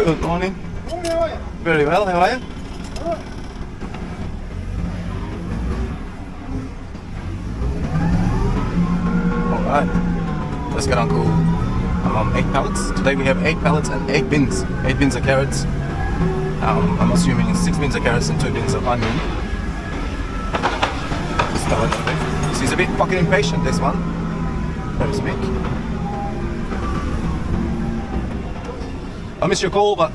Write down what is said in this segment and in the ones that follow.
Good morning. Morning, how are you? Very well, how are you? Alright, let's get Uncle 8 pallets. Today we have 8 pallets and 8 bins. 8 bins of carrots. I'm assuming 6 bins of carrots and 2 bins of onion. He's a bit fucking impatient, this one. There's Mick. I missed your call, but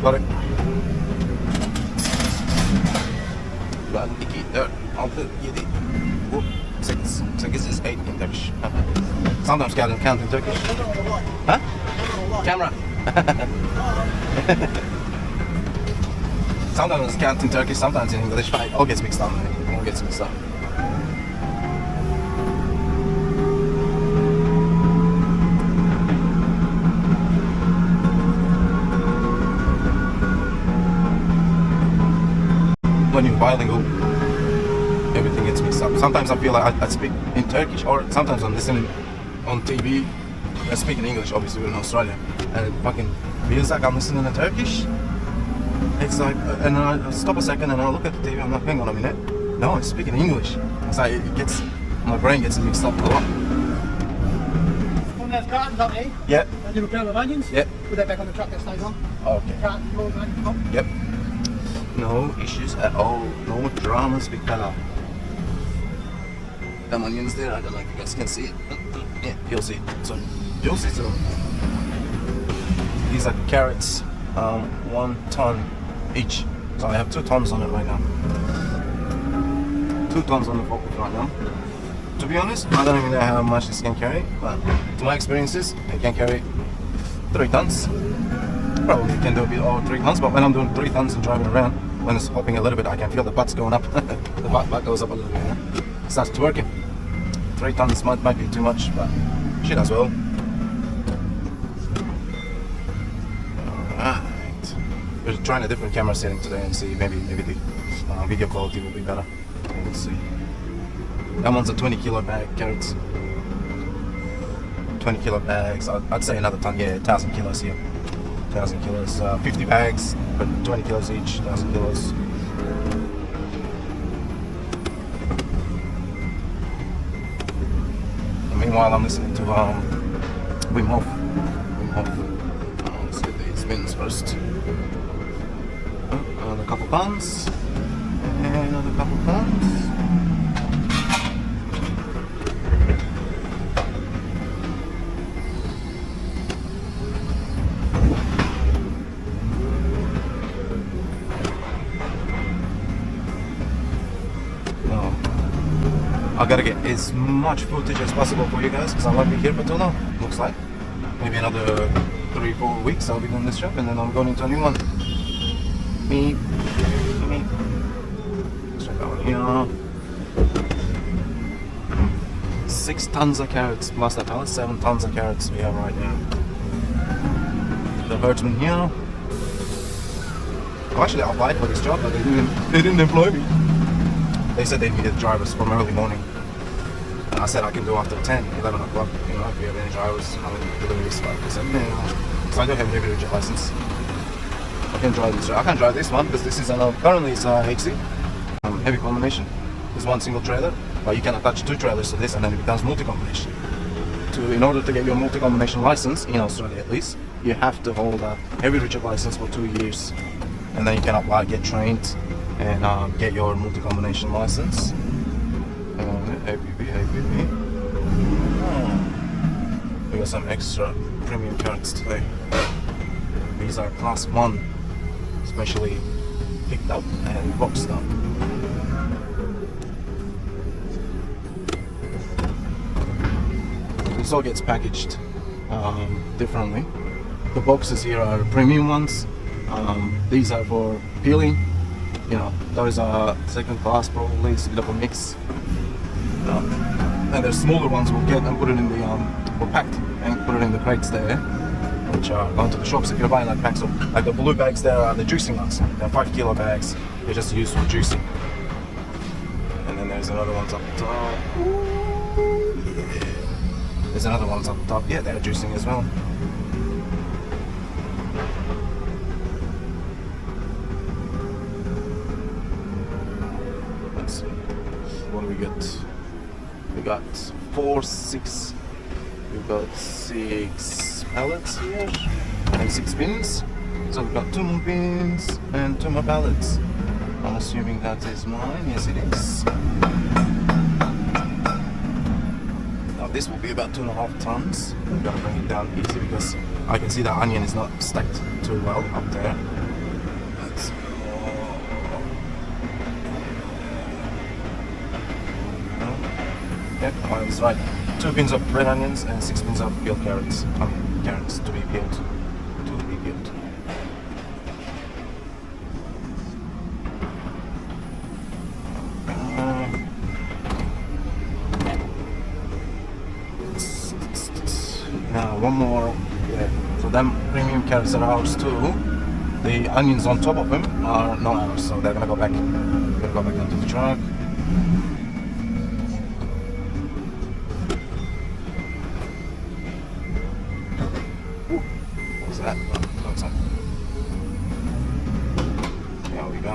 got it. But iki, 4, 6, 7. Whoop, 6 is 8 in Turkish. Sometimes count in Turkish. Huh? Camera. Sometimes count in Turkish, sometimes in English. All gets mixed up. All gets mixed up. When you're bilingual, everything gets mixed up. Sometimes I feel like I speak in Turkish, or sometimes I'm listening on TV. I speak in English, obviously we're in Australia, and it fucking feels like I'm listening in Turkish. It's like, and then I stop a second and I look at the TV. I'm like, hang on a minute. No, I'm speaking English. It's like my brain gets mixed up a lot. When there's cartons up here, Yeah. and you repair with onions, Yeah. put that back on the truck that stays on. Okay. Cartons, roll onions up. Yep. No issues at all. No dramas, big fella. Them onions there, I don't know if you guys can see it. Yeah, you'll see it. So, you'll see it. These are carrots, 1 ton each. So I have 2 tons on it right now. 2 tons on the forklift right now. To be honest, I don't even know how much this can carry, but to my experiences, it can carry 3 tons. Probably can do a bit over 3 tons, but when I'm doing 3 tons and driving around, when it's hopping a little bit, I can feel the butts going up. The butt goes up a little bit, you know? It starts twerking. 3 tons might be too much, but shit as well. Alright. We're trying a different camera setting today and see maybe the video quality will be better. We'll see. That one's a 20 kilo bag, carrots. 20 kilo bags, I'd say another ton, yeah, 1,000 kilos here. 1,000 kilos, 50 bags, but 20 kilos each, 1,000 kilos. And meanwhile, I'm listening to Wim Hof. Let's get these bins first. Another couple tons, and another couple tons. I gotta get as much footage as possible for you guys because I won't be here for too long. Looks like maybe another 3-4 weeks I'll be doing this job, and then I'm going into a new one. Me. Check out here. 6 tons of carrots plus that pallet, 7 tons of carrots we have right now. The herdsman here. Actually, I applied for this job, but they didn't employ me. They said they needed drivers from early morning. And I said I can do after 10, 11 o'clock, you know, if you have any drivers, how many deliveries. But they said, no. So I don't have a heavy rigid license. I can drive this. I can't drive this one because this is currently it's HC, heavy combination. It's 1 single trailer, but you can attach 2 trailers to this and then it becomes multi-combination. In order to get your multi-combination license, in Australia at least, you have to hold a heavy rigid license for 2 years. And then you can apply, get trained, and get your multi-combination license. ABB. We got some extra premium carrots today. These are class 1, especially picked up and boxed up. This all gets packaged differently. The boxes here are premium ones. These are for peeling. You know, those are 2nd class probably. It's a bit of a mix. And the smaller ones we'll get and put it in the we'll pack and put it in the crates there, which are going to the shops. If you're buying like packs of like the blue bags, there are the juicing ones. They're 5 kilo bags. They're just used for juicing. And then there's another ones up top. Yeah. There's another ones up top. Yeah, they're juicing as well. we got 4, 6. We've got 6 pallets here and 6 bins. So we've got 2 more bins and 2 more pallets. I'm assuming that is mine. Yes, it is. Now this will be about 2.5 tons. We're gonna bring it down easy because I can see the onion is not stacked too well up there. Let's go. Yep, I was right. 2 bins of red onions and 6 bins of peeled carrots. Carrots to be peeled. To be peeled. Now one more. Yeah. So them premium carrots are ours too. The onions on top of them are not ours, so they're gonna go back. Gonna go back into the truck. What's that? Oh, what's that? There we go.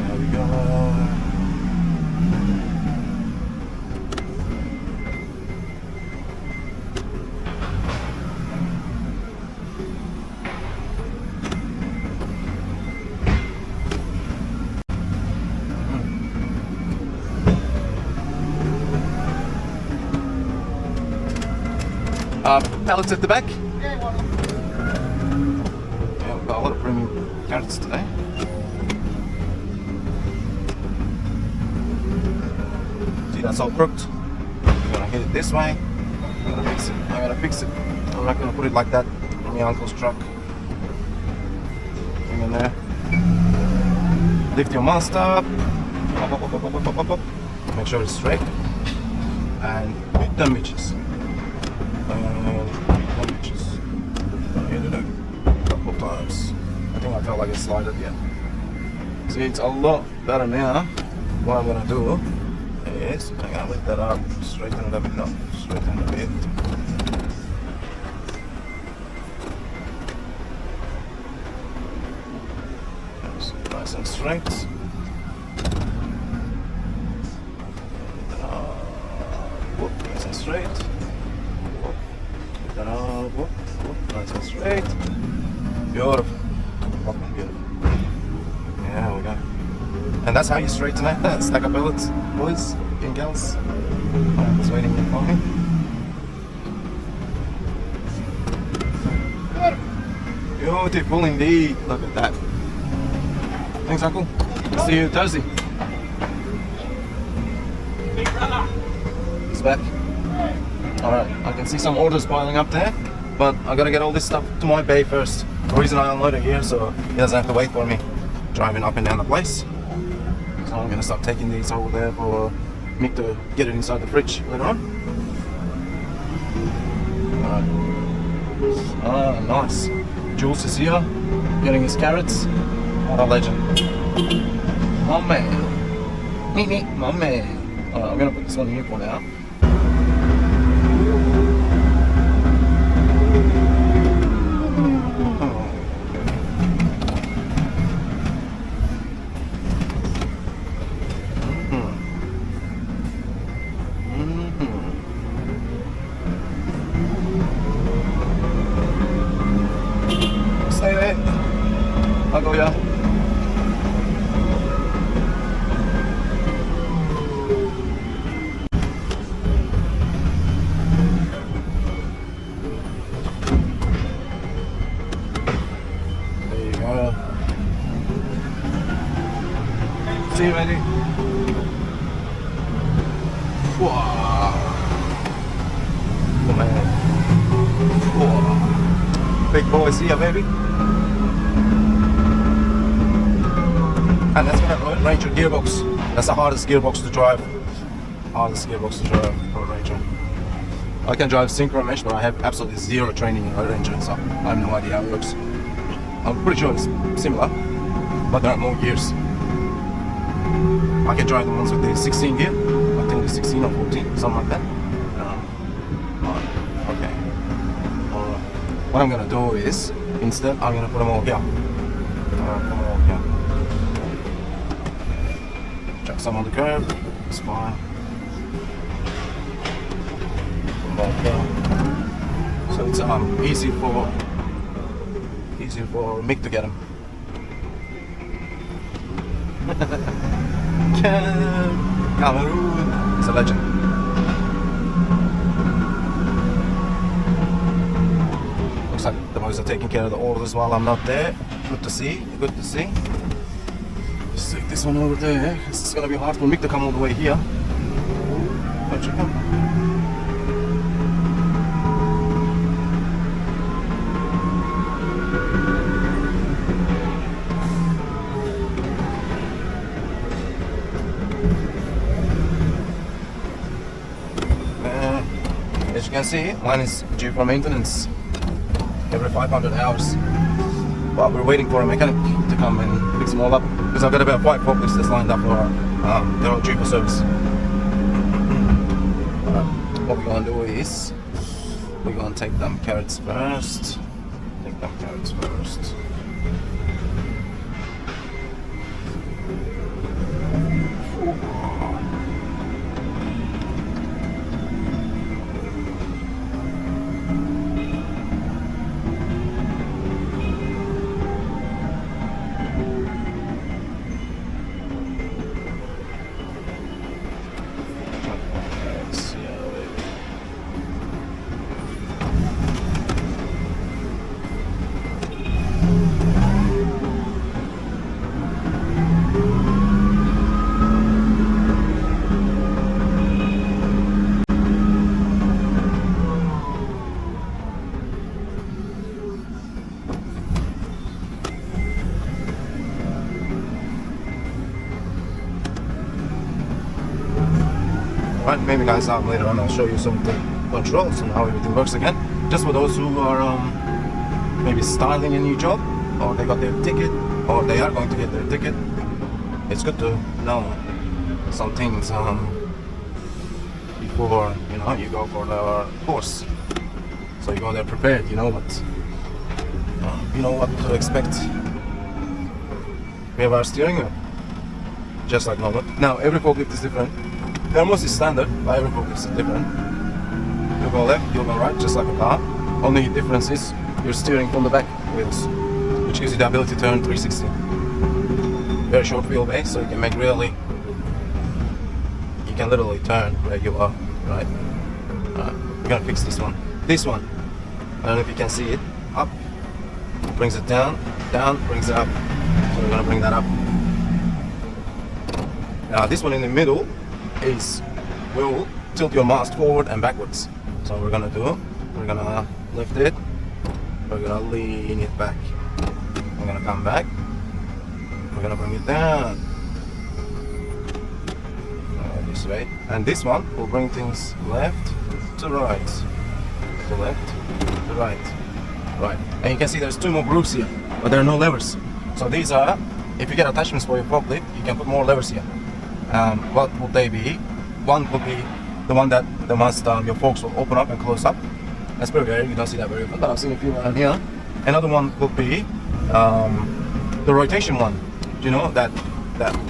There we go. Pallets at the back. Yeah, one. Yeah, we've got a lot of premium carrots today. See, that's all crooked. I'm gonna hit it this way. I'm gonna fix it. I'm gonna fix it. I'm not gonna put it like that in my uncle's truck. Bring in there. Lift your mast up. Up, up, up, up, up, up, up, up. Make sure it's straight. And hit them bitches. Hit it a couple of times. I think I felt like it slided yet. See, it's a lot better now. What I'm gonna do is I'm gonna lift that up, straighten it a bit up, straighten it a bit. Nice and straight. Nice and straight. Whoop, nice and straight. Beautiful. Fucking beautiful. Yeah, we go. And that's how you straighten it. Stack up pellets, boys and gals. I'm just waiting for me. Beautiful indeed. Look at that. Thanks, Uncle. See you Thursday. Big brother. He's back. Alright, I can see some orders piling up there, but I gotta get all this stuff to my bay first. The reason I unload it here so he doesn't have to wait for me driving up and down the place. So I'm gonna start taking these over there for Mick to get it inside the fridge later on. Alright. Ah, nice. Jules is here, getting his carrots. What a legend. My man. Meet, my man. Alright, I'm gonna put this on here for now. Stay there. I'll go, yeah. There you go. See you, Andy. Wow. Oh, man. Whoa. Big boys here, baby. And that's for that Road Ranger gearbox. That's the hardest gearbox to drive. Hardest gearbox to drive, Road Ranger. I can drive synchro mesh, but I have absolutely zero training in Road Ranger, so I have no idea how it works. I'm pretty sure it's similar, but there are more gears. I can drive the ones with the 16 gear. I think the 16 or 14, something like that. Okay. Alright. What I'm gonna do is, instead, I'm gonna put them all here. Put them all here. some on the curb. It's fine. So it's easy for Mick to get him. Cameroon is a legend. Looks like the boys are taking care of the orders while I'm not there. Good to see. Good to see. Just take this one over there. It's gonna be hard for Mick to come all the way here. Don't you come? As you can see, mine is due for maintenance every 500 hours. But we're waiting for a mechanic to come and fix them all up because I've got about 5 forklifts that's lined up for they're all due for service. What we're gonna do is we're gonna take them carrots first. Take them carrots first. Right, maybe guys later on I'll show you some of the controls and how everything works again. Just for those who are maybe starting a new job, or they got their ticket, or they are going to get their ticket. It's good to know some things before you go for the course. So you go there prepared, you know what to expect. We have our steering wheel, just like normal. Now every forklift is different. Thermos is standard, but every forklift is different. You'll go left, you'll go right, just like a car. Only difference is you're steering from the back wheels, which gives you the ability to turn 360. Very short wheelbase, so you can literally turn where you are, right? We're gonna fix this one. This one, I don't know if you can see it. Up, brings it down, down, brings it up. So we're gonna bring that up. Now this one in the middle is will tilt your mast forward and backwards. So we're gonna lift it, we're gonna lean it back. We're gonna come back, we're gonna bring it down. This way. And this one will bring things left to right. To left, to right. Right. And you can see there's 2 more grooves here, but there are no levers. So these are, if you get attachments for your forklift, you can put more levers here. What would they be? One would be the one that your forks will open up and close up. That's pretty rare, you don't see that very often, but I've seen a few around here. Another one would be the rotation one. You know that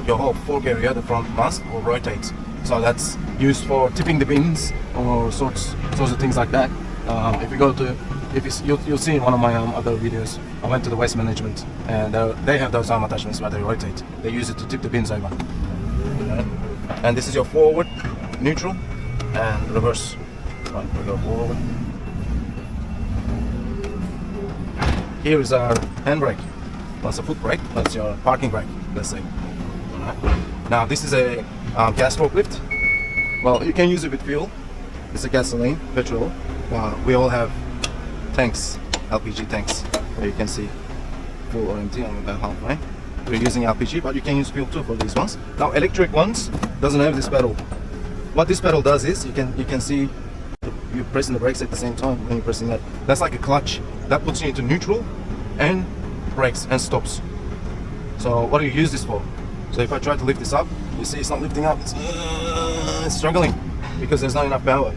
your whole fork area, the front mast, will rotate. So that's used for tipping the bins or sorts of things like that. You'll see in one of my other videos, I went to the waste management and they have those arm attachments where they rotate. They use it to tip the bins over. And this is your forward, neutral, and reverse. Right, we go forward. Here is our handbrake. That's a foot brake. That's your parking brake, let's say. Right. Now this is a gas forklift. Well, you can use it with fuel. It's a gasoline, petrol. We all have tanks, LPG tanks, where you can see full or empty on the halfway. We're using LPG, but you can use fuel too for these ones. Now electric ones doesn't have this pedal. What this pedal does is you can see you're pressing the brakes at the same time when you're pressing that. That's like a clutch. That puts you into neutral and brakes and stops. So what do you use this for? So if I try to lift this up, you see it's not lifting up. It's struggling because there's not enough power.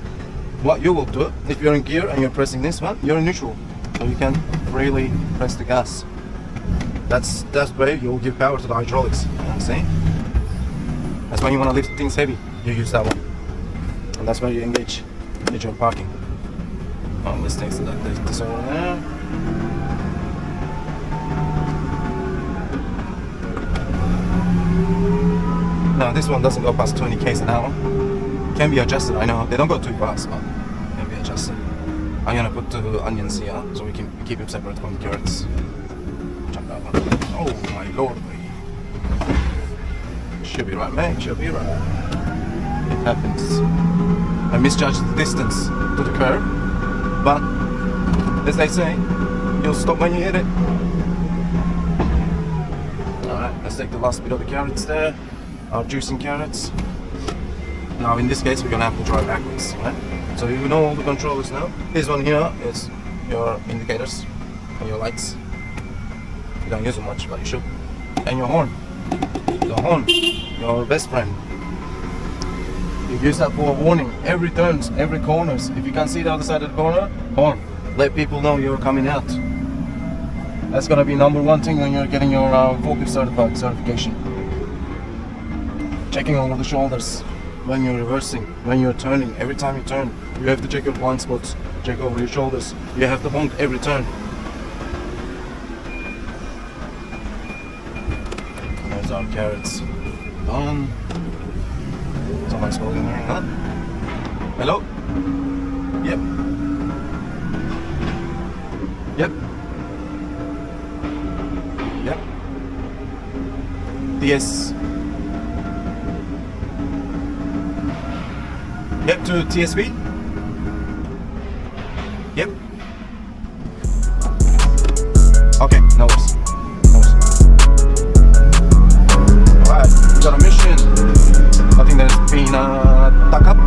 What you will do, if you're in gear and you're pressing this one, you're in neutral. So you can really press the gas. That's where you'll give power to the hydraulics. See? That's when you want to lift things heavy. You use that one, and that's where you engage your parking. Oh, let's take this over there. Now this one doesn't go past 20 k's an hour. Can be adjusted. I know they don't go too fast, but can be adjusted. I'm gonna put the onions here so we can keep them separate from the carrots. Chop that one. Oh my lord. Should be right, mate. Should be right. It happens. I misjudged the distance to the curb, but as they say, you'll stop when you hit it. Alright, let's take the last bit of the carrots there. Our juicing carrots. Now in this case we're gonna have to drive backwards, right? So you know all the controls now. This one here is your indicators and your lights. You don't use them much, but you should. And your horn. The horn, your best friend. You use that for warning. Every turns, every corners. If you can see the other side of the corner, horn. Let people know you're coming out. That's gonna be number one thing when you're getting your forklift certification. Checking over the shoulders when you're reversing, when you're turning. Every time you turn, you have to check your blind spots, check over your shoulders. You have to honk every turn. There's our carrots. Done. Someone's calling me, huh? Hello? Yep. Yep. Yep. DS. Yep, to TSB. Yep. Okay, no worries. No worries. Alright, we got a mission. I think that's been dug up.